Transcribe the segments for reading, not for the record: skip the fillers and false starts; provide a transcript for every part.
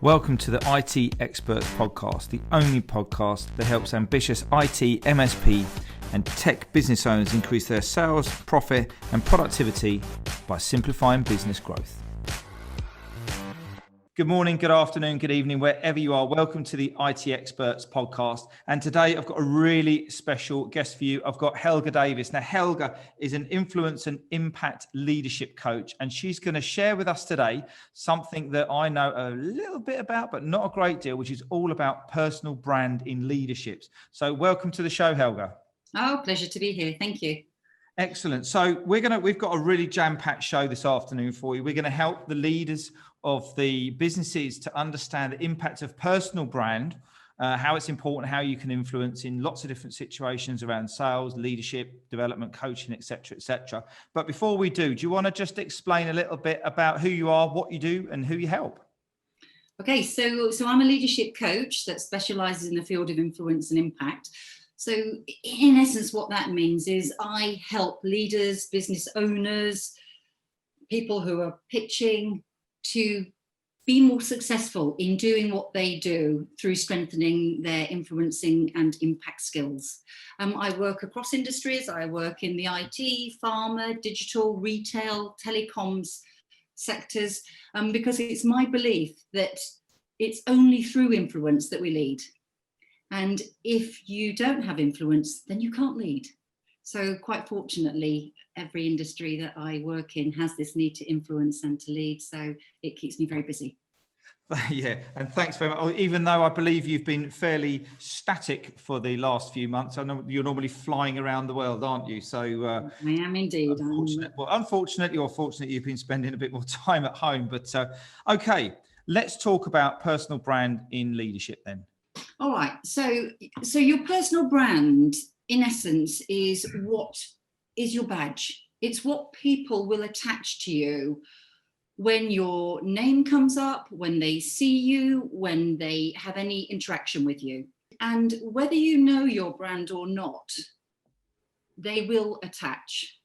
Welcome to the IT Experts Podcast, the only podcast that helps ambitious IT, MSP and tech business owners increase their sales, profit and productivity by simplifying business growth. Good morning, good afternoon, good evening, wherever you are. Welcome to the IT Experts Podcast. And today I've got a really special guest for you. I've got Helga Davies. Now, Helga is an influence and impact leadership coach, and she's going to share with us today something that I know a little bit about, but not a great deal, which is all about personal brand in leaderships. So welcome to the show, Helga. Oh, pleasure to be here. Thank you. Excellent. So we've got a really jam-packed show this afternoon for you. We're going to help the leaders of the businesses to understand the impact of personal brand, how it's important, how you can influence in lots of different situations around sales, leadership, development, coaching, etc., etc. But before we do you want to just explain a little bit about who you are, what you do, and who you help? Okay, so I'm a leadership coach that specializes in the field of influence and impact. So in essence, what that means is I help leaders, business owners, people who are pitching to be more successful in doing what they do through strengthening their influencing and impact skills. I work across industries. I work in the IT, pharma, digital, retail, telecoms sectors, because it's my belief that it's only through influence that we lead. And if you don't have influence, then you can't lead. So quite fortunately, every industry that I work in has this need to influence and to lead. So it keeps me very busy. Yeah, and thanks very much. Even though I believe you've been fairly static for the last few months, I know you're normally flying around the world, aren't you? So I am indeed. Unfortunately or fortunately, you've been spending a bit more time at home. But okay, let's talk about personal brand in leadership then. All right. So your personal brand, in essence, is what is your badge. It's what people will attach to you when your name comes up, when they see you, when they have any interaction with you. And whether you know your brand or not, they will attach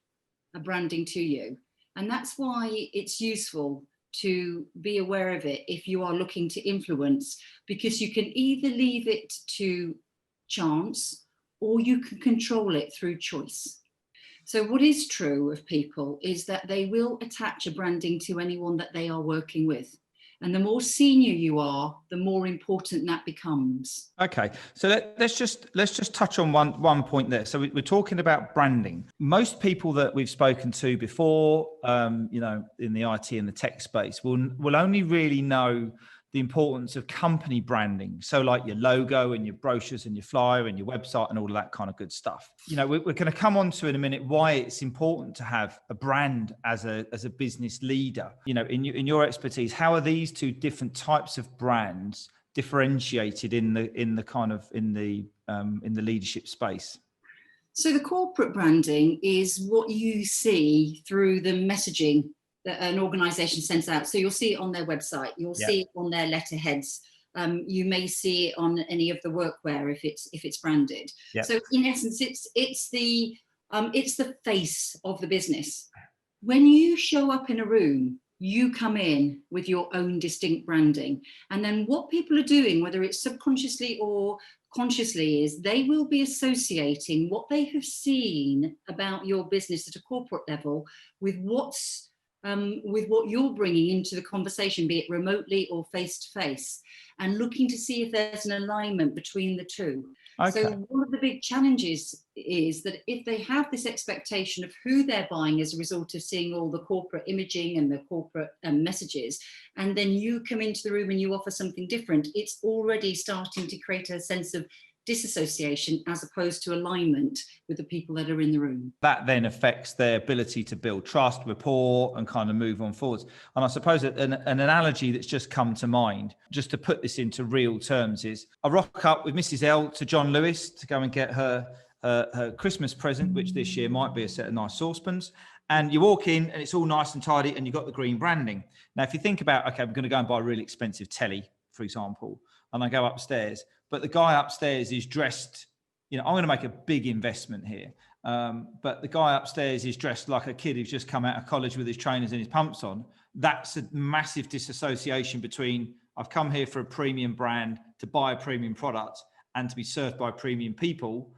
a branding to you. And that's why it's useful to be aware of it if you are looking to influence, because you can either leave it to chance or you can control it through choice. So what is true of people is that they will attach a branding to anyone that they are working with. And the more senior you are, the more important that becomes. Okay, so let's just touch on one point there. So we're talking about branding. Most people that we've spoken to before, in the IT and the tech space, will only really know the importance of company branding. So like your logo and your brochures and your flyer and your website and all of that kind of good stuff. We're going to come on to in a minute why it's important to have a brand as a business leader. In your expertise, how are these two different types of brands differentiated in the leadership space? So the corporate branding is what you see through the messaging that an organization sends out. So you'll see it on their website, you'll see it on their letterheads, you may see it on any of the workwear if it's branded. So in essence, it's the face of the business. When you show up in a room, you come in with your own distinct branding. And then what people are doing, whether it's subconsciously or consciously, is they will be associating what they have seen about your business at a corporate level with what you're bringing into the conversation, be it remotely or face-to-face, and looking to see if there's an alignment between the two. Okay. So one of the big challenges is that if they have this expectation of who they're buying as a result of seeing all the corporate imaging and the corporate messages, and then you come into the room and you offer something different, it's already starting to create a sense of disassociation as opposed to alignment with the people that are in the room. That then affects their ability to build trust, rapport, and kind of move on forwards. And I suppose an analogy that's just come to mind, just to put this into real terms, is I rock up with Mrs. L to John Lewis to go and get her Christmas present, which this year might be a set of nice saucepans. And you walk in and it's all nice and tidy and you've got the green branding. Now, if you think about, okay, I'm going to go and buy a really expensive telly, for example, and I go upstairs, but the guy upstairs is dressed, I'm going to make a big investment here. But the guy upstairs is dressed like a kid who's just come out of college with his trainers and his pumps on. that's a massive disassociation between I've come here for a premium brand to buy a premium product and to be served by premium people.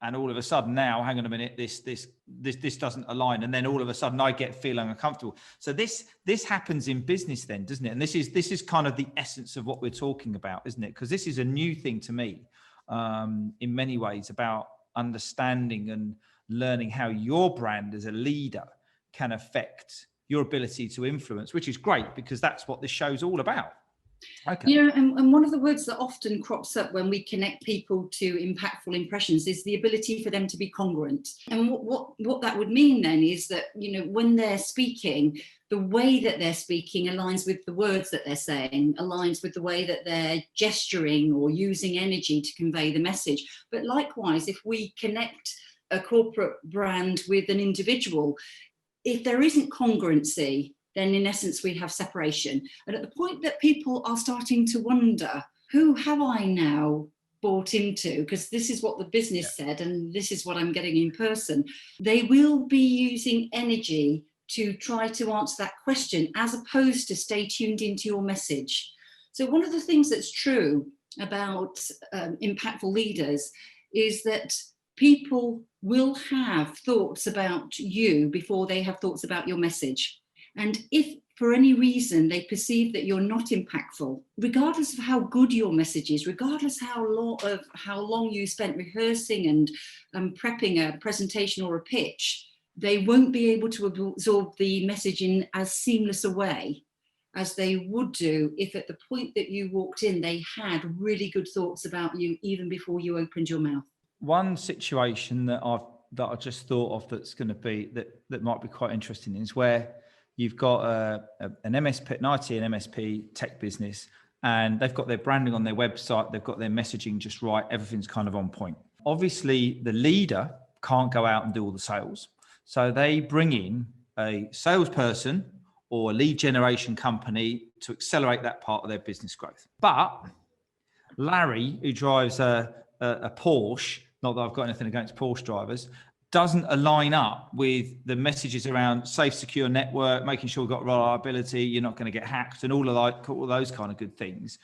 And all of a sudden now, hang on a minute, this doesn't align. And then all of a sudden I get feeling uncomfortable. So this happens in business then, doesn't it? And this is kind of the essence of what we're talking about, isn't it? Because this is a new thing to me, in many ways, about understanding and learning how your brand as a leader can affect your ability to influence, which is great because that's what this show's all about. Okay. You know, and one of the words that often crops up when we connect people to impactful impressions is the ability for them to be congruent. And what that would mean then is that, you know, when they're speaking, the way that they're speaking aligns with the words that they're saying, aligns with the way that they're gesturing or using energy to convey the message. But likewise, if we connect a corporate brand with an individual, if there isn't congruency, then in essence we have separation. And at the point that people are starting to wonder, who have I now bought into? Because this is what the business said and this is what I'm getting in person. They will be using energy to try to answer that question as opposed to stay tuned into your message. So one of the things that's true about impactful leaders is that people will have thoughts about you before they have thoughts about your message. And if for any reason they perceive that you're not impactful, regardless of how good your message is, regardless how long you spent rehearsing and prepping a presentation or a pitch, they won't be able to absorb the message in as seamless a way as they would do if at the point that you walked in, they had really good thoughts about you even before you opened your mouth. One situation that I just thought of that's going to be that might be quite interesting is where you've got an MSP, an IT and MSP tech business, and they've got their branding on their website, they've got their messaging just right, everything's kind of on point. Obviously, the leader can't go out and do all the sales, so they bring in a salesperson or a lead generation company to accelerate that part of their business growth. But Larry, who drives a Porsche, not that I've got anything against Porsche drivers, doesn't align up with the messages around safe, secure network, making sure we've got reliability, you're not going to get hacked, and all those kind of good things.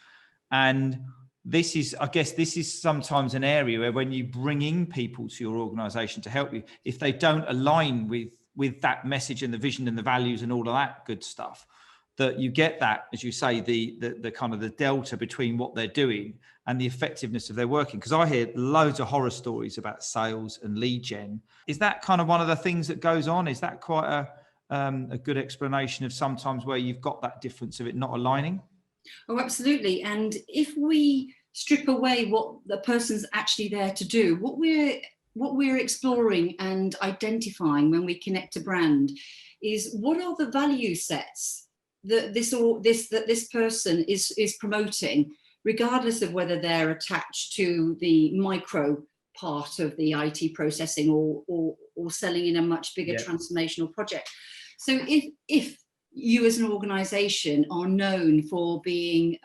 And this is sometimes an area where when you bring in people to your organization to help you, if they don't align with that message and the vision and the values and all of that good stuff, that you get that, as you say, the kind of the delta between what they're doing and the effectiveness of their working. Because I hear loads of horror stories about sales and lead gen. Is that kind of one of the things that goes on? Is that quite a good explanation of sometimes where you've got that difference of it not aligning? Oh, absolutely. And if we strip away what the person's actually there to do, what we're exploring and identifying when we connect a brand is what are the value sets that this person is promoting, regardless of whether they're attached to the micro part of the IT processing or selling in a much bigger transformational project. So if you as an organization are known for being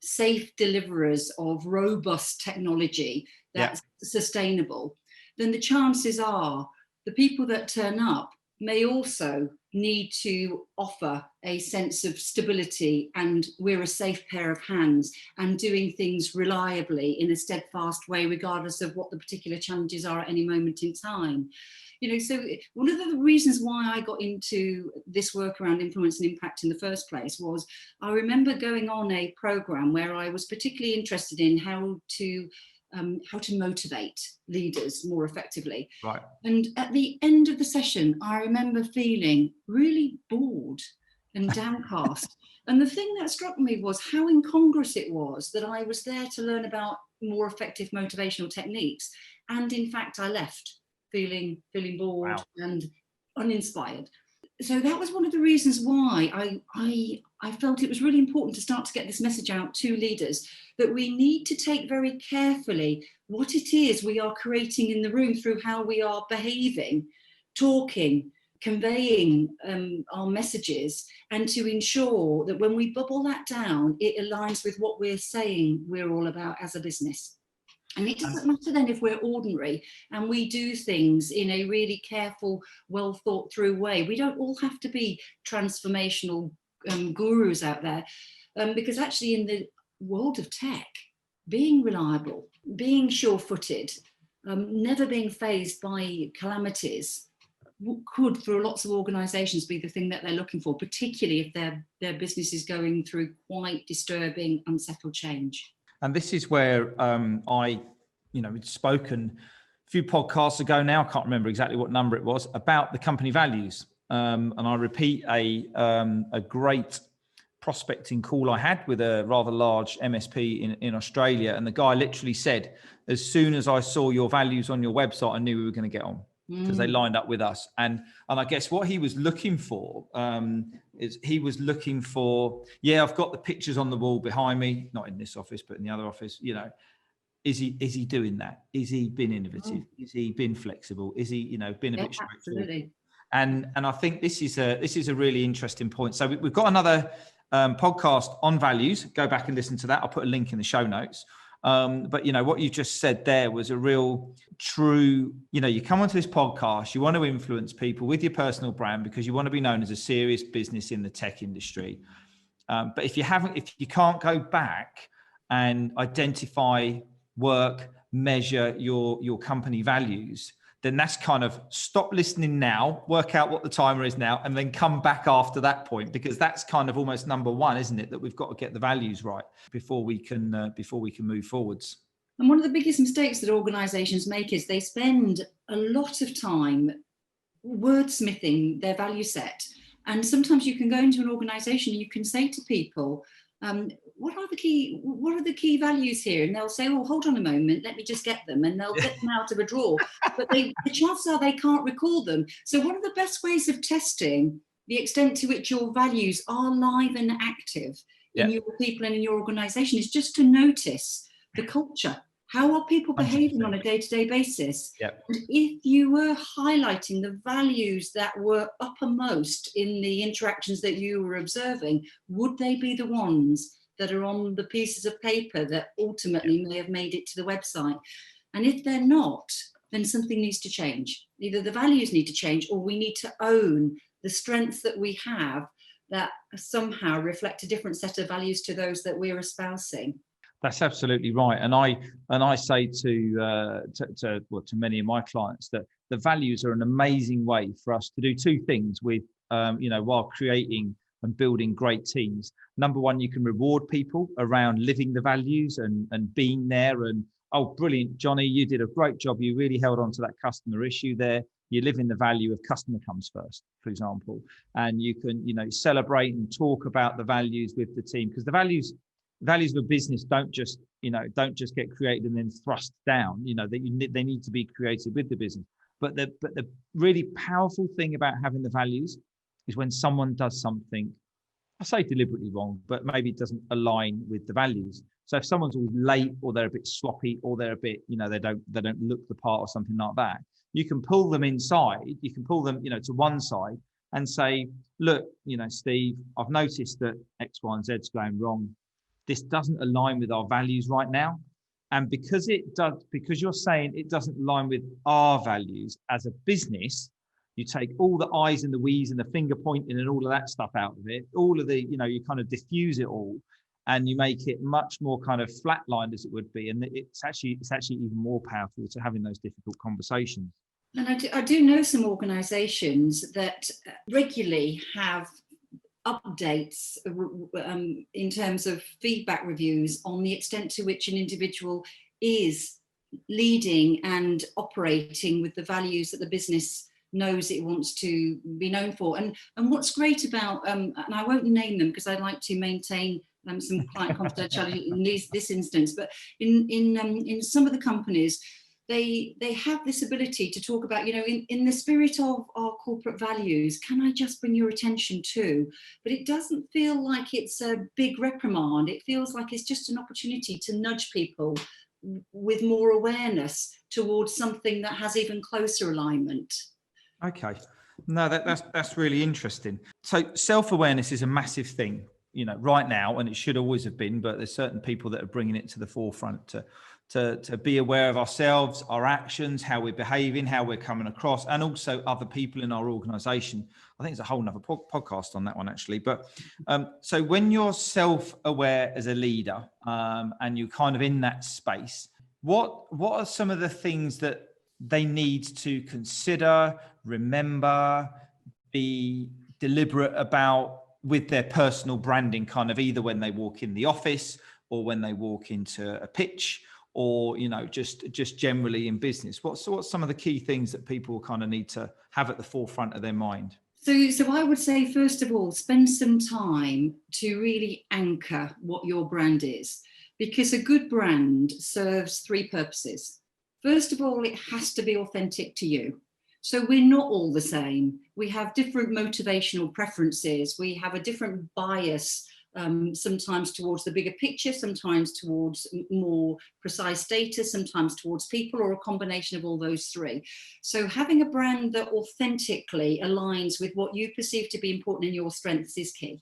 safe deliverers of robust technology that's sustainable, then the chances are the people that turn up may also need to offer a sense of stability, and we're a safe pair of hands and doing things reliably in a steadfast way, regardless of what the particular challenges are at any moment in time. You know, so one of the reasons why I got into this work around influence and impact in the first place was I remember going on a program where I was particularly interested in how to motivate leaders more effectively. Right. And at the end of the session, I remember feeling really bored and downcast. And the thing that struck me was how incongruous it was that I was there to learn about more effective motivational techniques. And in fact, I left feeling bored and uninspired. So that was one of the reasons why I felt it was really important to start to get this message out to leaders, that we need to take very carefully what it is we are creating in the room through how we are behaving, talking, conveying our messages, and to ensure that when we bubble that down, it aligns with what we're saying we're all about as a business. And it doesn't matter then if we're ordinary and we do things in a really careful, well thought through way. We don't all have to be transformational gurus out there, because actually in the world of tech, being reliable, being sure-footed, never being fazed by calamities could, for lots of organizations, be the thing that they're looking for, particularly if their business is going through quite disturbing, unsettled change. And this is where we'd spoken a few podcasts ago now, I can't remember exactly what number it was, about the company values. And I repeat a great prospecting call I had with a rather large MSP in Australia. And the guy literally said, as soon as I saw your values on your website, I knew we were going to get on, because they lined up with us. And I guess what he was looking for is he was looking for, I've got the pictures on the wall behind me, not in this office, but in the other office, is he doing that? Is he been innovative? Is he been flexible? Is he, been a bit straightforward? Absolutely. And I think this is a really interesting point. So we've got another podcast on values. Go back and listen to that. I'll put a link in the show notes. But what you just said there was a real true, you come onto this podcast, you want to influence people with your personal brand because you want to be known as a serious business in the tech industry. But if you can't go back and identify, work, measure your company values, then that's kind of stop listening now, work out what the timer is now, and then come back after that point, because that's kind of almost number one, isn't it? That we've got to get the values right before we can move forwards. And one of the biggest mistakes that organizations make is they spend a lot of time wordsmithing their value set. And sometimes you can go into an organization and you can say to people, what are the key values here? And they'll say, oh, hold on a moment, let me just get them. And they'll get them out of a drawer, but the chances are they can't recall them. So one of the best ways of testing the extent to which your values are live and active in your people and in your organization is just to notice the culture. How are people behaving 100%. On a day-to-day basis? Yep. And if you were highlighting the values that were uppermost in the interactions that you were observing, would they be the ones that are on the pieces of paper that ultimately may have made it to the website? And if they're not, then something needs to change. Either the values need to change, or we need to own the strengths that we have that somehow reflect a different set of values to those that we're espousing. That's absolutely right, and I say to many of my clients that the values are an amazing way for us to do two things with while creating and building great teams. Number one, you can reward people around living the values and being there. And oh, brilliant, Johnny, you did a great job. You really held on to that customer issue there. You live in the value of customer comes first, for example, and you can celebrate and talk about the values with the team, because the values of a business don't just get created and then thrust down. They need to be created with the business. But the really powerful thing about having the values is when someone does something, I say deliberately wrong, but maybe it doesn't align with the values. So if someone's always late, or they're a bit sloppy, or they're a bit, they don't look the part or something like that, you can pull them inside. You can pull them, to one side and say, look, Steve, I've noticed that X, Y, and Z's going wrong. This doesn't align with our values right now. And because you're saying it doesn't align with our values as a business, you take all the I's and the we's and the finger pointing and all of that stuff out of it, all of the, you kind of diffuse it all, and you make it much more kind of flatlined as it would be. And it's actually even more powerful to having those difficult conversations. And I do know some organizations that regularly have updates in terms of feedback reviews on the extent to which an individual is leading and operating with the values that the business knows it wants to be known for. And what's great about, and I won't name them because I'd like to maintain some client confidentiality in this instance, but in some of the companies, they have this ability to talk about, in the spirit of our corporate values, can I just bring your attention to? But it doesn't feel like it's a big reprimand. It feels like it's just an opportunity to nudge people with more awareness towards something that has even closer alignment. Okay. No, that's really interesting. So self-awareness is a massive thing, right now, and it should always have been, but there's certain people that are bringing it to the forefront to be aware of ourselves, our actions, how we're behaving, how we're coming across, and also other people in our organization. I think it's a whole nother podcast on that one, actually. But so when you're self-aware as a leader, and you're kind of in that space, what are some of the things that they need to consider, remember, be deliberate about with their personal branding, kind of either when they walk in the office or when they walk into a pitch, or, you know, just generally in business? What's some of the key things that people kind of need to have at the forefront of their mind? So I would say, first of all, spend some time to really anchor what your brand is, because a good brand serves three purposes. First of all, it has to be authentic to you. So we're not all the same. We have different motivational preferences. We have a different bias, sometimes towards the bigger picture, sometimes towards more precise data, sometimes towards people, or a combination of all those three. So having a brand that authentically aligns with what you perceive to be important in your strengths is key.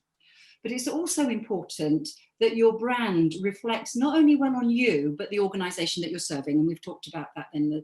But it's also important that your brand reflects not only well on you, but the organization that you're serving. And we've talked about that in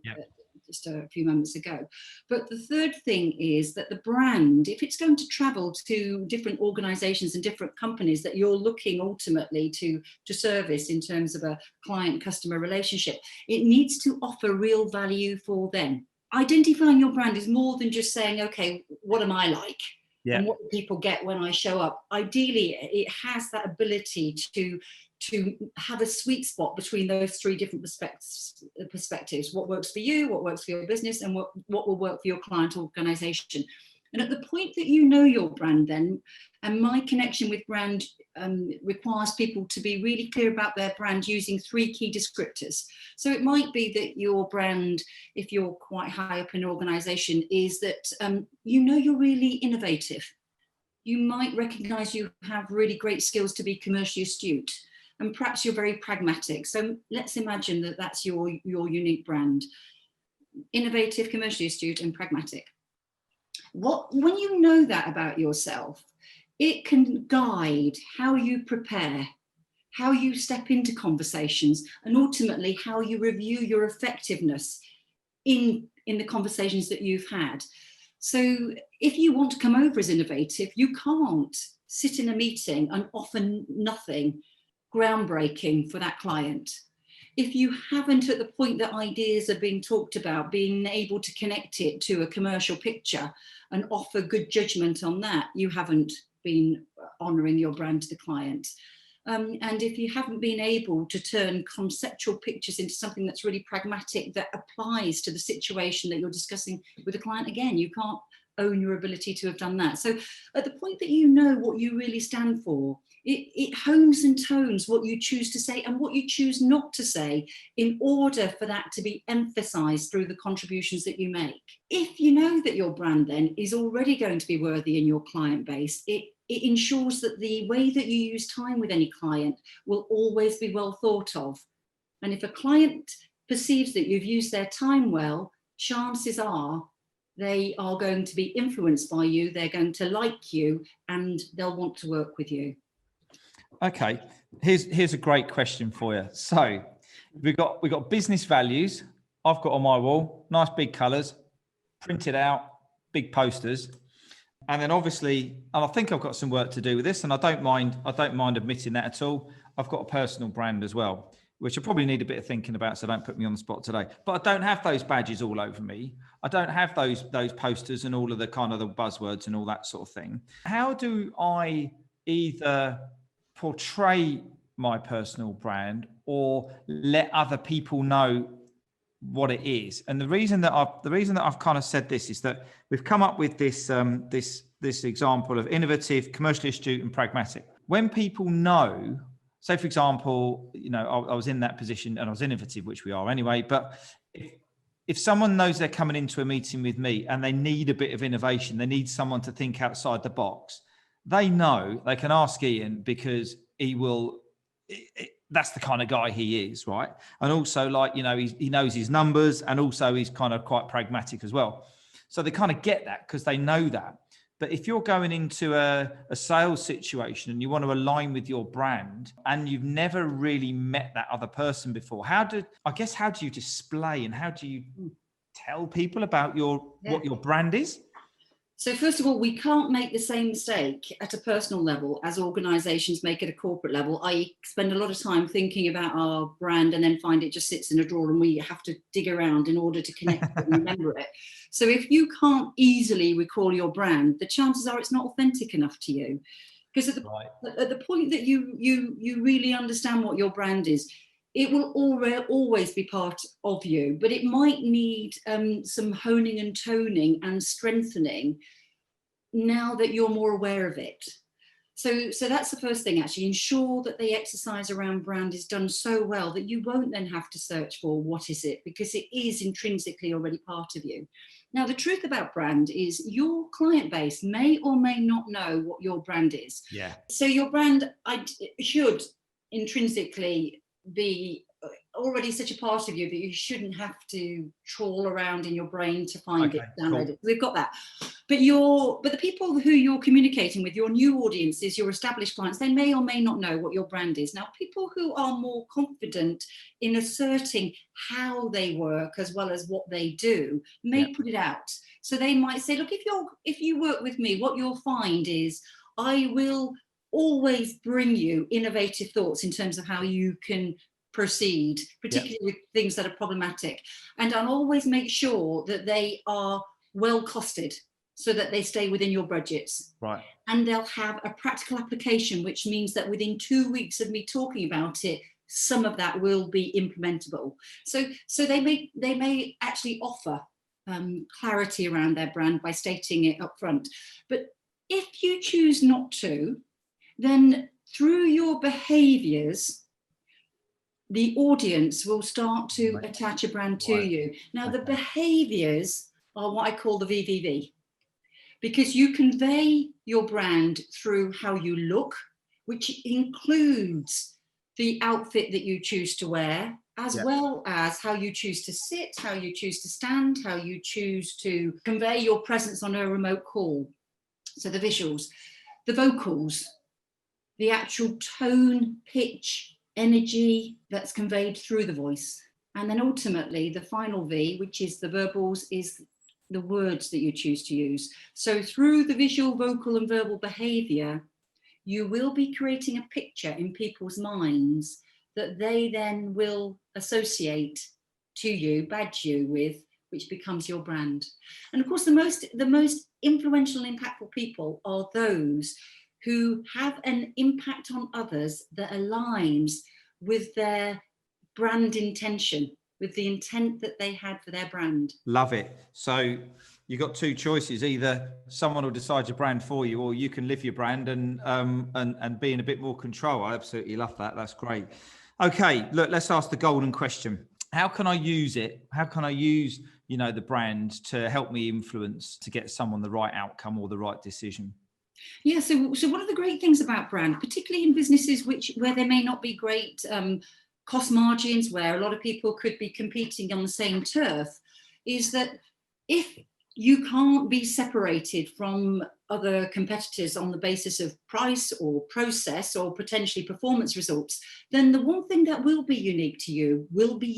just a few moments ago. But the third thing is that the brand, if it's going to travel to different organizations and different companies that you're looking ultimately to service in terms of a client-customer relationship, it needs to offer real value for them. Identifying your brand is more than just saying, okay, what am I like? Yeah. And what do people get when I show up? Ideally, it has that ability to have a sweet spot between those three different perspectives. What works for you, what works for your business, and what will work for your client organization. And at the point that you know your brand then, and my connection with brand requires people to be really clear about their brand using three key descriptors. So it might be that your brand, if you're quite high up in an organization, is that you know you're really innovative. You might recognize you have really great skills to be commercially astute, and perhaps you're very pragmatic. So let's imagine that that's your unique brand: innovative, commercially astute, and pragmatic. When you know that about yourself, it can guide how you prepare, how you step into conversations, and ultimately how you review your effectiveness in the conversations that you've had. So if you want to come over as innovative, you can't sit in a meeting and offer nothing groundbreaking for that client. If you haven't, at the point that ideas are being talked about, being able to connect it to a commercial picture and offer good judgment on that, you haven't been honouring your brand to the client. And if you haven't been able to turn conceptual pictures into something that's really pragmatic, that applies to the situation that you're discussing with the client, again, you can't own your ability to have done that. So at the point that you know what you really stand for, it hones and tones what you choose to say and what you choose not to say in order for that to be emphasized through the contributions that you make. If you know that your brand then is already going to be worthy in your client base, it ensures that the way that you use time with any client will always be well thought of. And if a client perceives that you've used their time well, chances are they are going to be influenced by you, they're going to like you, and they'll want to work with you. Okay, here's a great question for you. So we've got business values. I've got on my wall, nice big colours, printed out, big posters. And then obviously, and I think I've got some work to do with this, and I don't mind admitting that at all. I've got a personal brand as well, which I probably need a bit of thinking about, so don't put me on the spot today. But I don't have those badges all over me. I don't have those posters and all of the kind of the buzzwords and all that sort of thing. How do I either portray my personal brand or let other people know what it is? And the reason that I've kind of said this is that we've come up with this this example of innovative, commercially astute, and pragmatic. When people know, say for example, you know, I was in that position and I was innovative, which we are anyway, but if someone knows they're coming into a meeting with me and they need a bit of innovation, they need someone to think outside the box, they know they can ask Ian, because he will, that's the kind of guy he is, right? And also, like, you know, he knows his numbers, and also he's kind of quite pragmatic as well. So they kind of get that because they know that. But if you're going into a sales situation and you want to align with your brand and you've never really met that other person before, how do you display and how do you tell people about what your brand is? So first of all, we can't make the same mistake at a personal level as organizations make at a corporate level. I spend a lot of time thinking about our brand and then find it just sits in a drawer and we have to dig around in order to connect it and remember it. So if you can't easily recall your brand, the chances are it's not authentic enough to you. Because at the point that you really understand what your brand is, it will always be part of you, but it might need some honing and toning and strengthening now that you're more aware of it. So that's the first thing, actually. Ensure that the exercise around brand is done so well that you won't then have to search for what is it, because it is intrinsically already part of you. Now, the truth about brand is your client base may or may not know what your brand is. Yeah. So your brand should intrinsically be already such a part of you that you shouldn't have to trawl around in your brain to find it, download it. We've got that. But the people who you're communicating with, your new audiences, your established clients, they may or may not know what your brand is. Now, people who are more confident in asserting how they work as well as what they do may put it out. So they might say, look, if you work with me, what you'll find is I will always bring you innovative thoughts in terms of how you can proceed, particularly with things that are problematic. And I'll always make sure that they are well costed so that they stay within your budgets. Right. And they'll have a practical application, which means that within 2 weeks of me talking about it, some of that will be implementable. So they may actually offer clarity around their brand by stating it up front. But if you choose not to, then through your behaviors, the audience will start to attach a brand to you. Now, the behaviors are what I call the VVV, because you convey your brand through how you look, which includes the outfit that you choose to wear, as well as how you choose to sit, how you choose to stand, how you choose to convey your presence on a remote call. So the visuals, the vocals, the actual tone, pitch, energy that's conveyed through the voice. And then ultimately the final V, which is the verbals, is the words that you choose to use. So through the visual, vocal and verbal behavior, you will be creating a picture in people's minds that they then will associate to you, badge you with, which becomes your brand. And of course, the most influential and impactful people are those who have an impact on others that aligns with their brand intention, with the intent that they had for their brand. Love it. So you've got two choices. Either someone will decide your brand for you, or you can live your brand and be in a bit more control. I absolutely love that. That's great. Okay, look, let's ask the golden question. How can I use it? How can I use, the brand to help me influence, to get someone the right outcome or the right decision? Yeah, so one of the great things about brand, particularly in businesses where there may not be great cost margins, where a lot of people could be competing on the same turf, is that if you can't be separated from other competitors on the basis of price or process or potentially performance results, then the one thing that will be unique to you, will be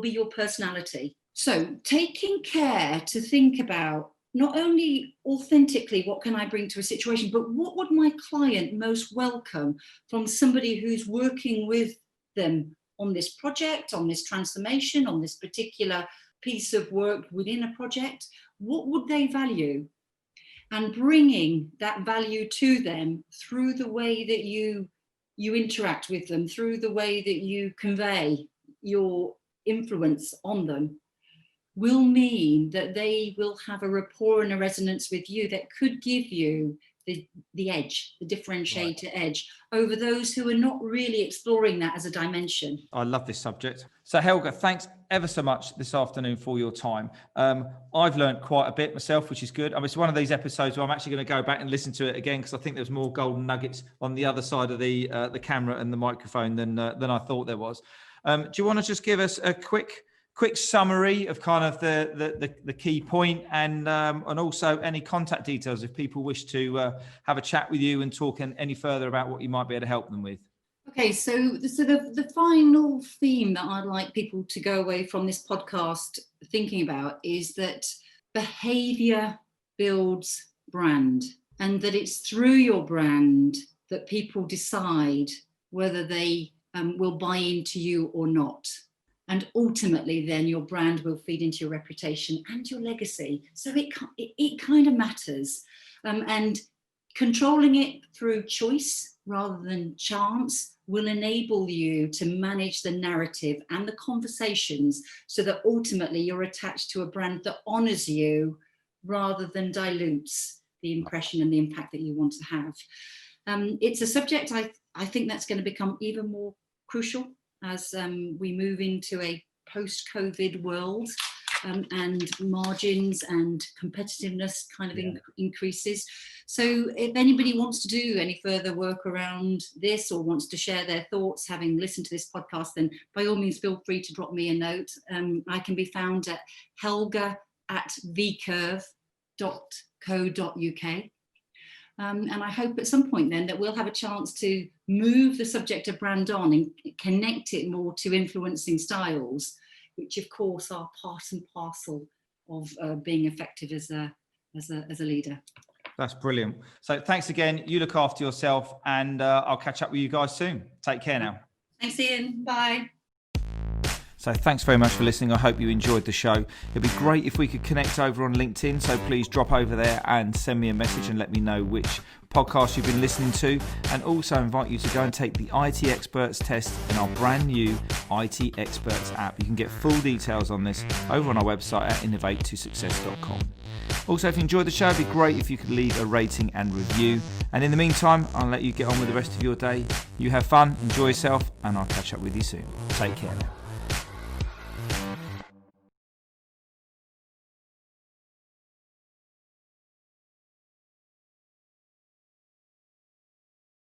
your personality. So taking care to think about not only authentically what can I bring to a situation, but what would my client most welcome from somebody who's working with them on this project, on this transformation, on this particular piece of work within a project? What would they value? And bringing that value to them through the way that you interact with them, through the way that you convey your influence on them, will mean that they will have a rapport and a resonance with you that could give you the edge, the differentiator edge over those who are not really exploring that as a dimension. I love this subject. So Helga, thanks ever so much this afternoon for your time. I've learned quite a bit myself, which is good. It's one of these episodes where I'm actually going to go back and listen to it again, because I think there's more golden nuggets on the other side of the camera and the microphone than I thought there was. Do you want to just give us a quick quick summary of kind of the key point, and also any contact details if people wish to have a chat with you and talk any further about what you might be able to help them with. Okay, so the final theme that I'd like people to go away from this podcast thinking about is that behavior builds brand, and that it's through your brand that people decide whether they will buy into you or not. And ultimately, then your brand will feed into your reputation and your legacy. So it kind of matters. And controlling it through choice rather than chance will enable you to manage the narrative and the conversations so that ultimately you're attached to a brand that honors you rather than dilutes the impression and the impact that you want to have. It's a subject I think that's going to become even more crucial as we move into a post-COVID world, and margins and competitiveness kind of increases. So if anybody wants to do any further work around this or wants to share their thoughts having listened to this podcast, then by all means feel free to drop me a note. I can be found at helga@vcurve.co.uk. And I hope at some point then that we'll have a chance to move the subject of brand on and connect it more to influencing styles, which of course are part and parcel of being effective as a leader. That's brilliant. So thanks again. You look after yourself, and I'll catch up with you guys soon. Take care now. Thanks, Ian. Bye. So thanks very much for listening. I hope you enjoyed the show. It'd be great if we could connect over on LinkedIn. So please drop over there and send me a message and let me know which podcast you've been listening to. And also invite you to go and take the IT Experts test in our brand new IT Experts app. You can get full details on this over on our website at innovate2success.com. Also, if you enjoyed the show, it'd be great if you could leave a rating and review. And in the meantime, I'll let you get on with the rest of your day. You have fun, enjoy yourself, and I'll catch up with you soon. Take care now.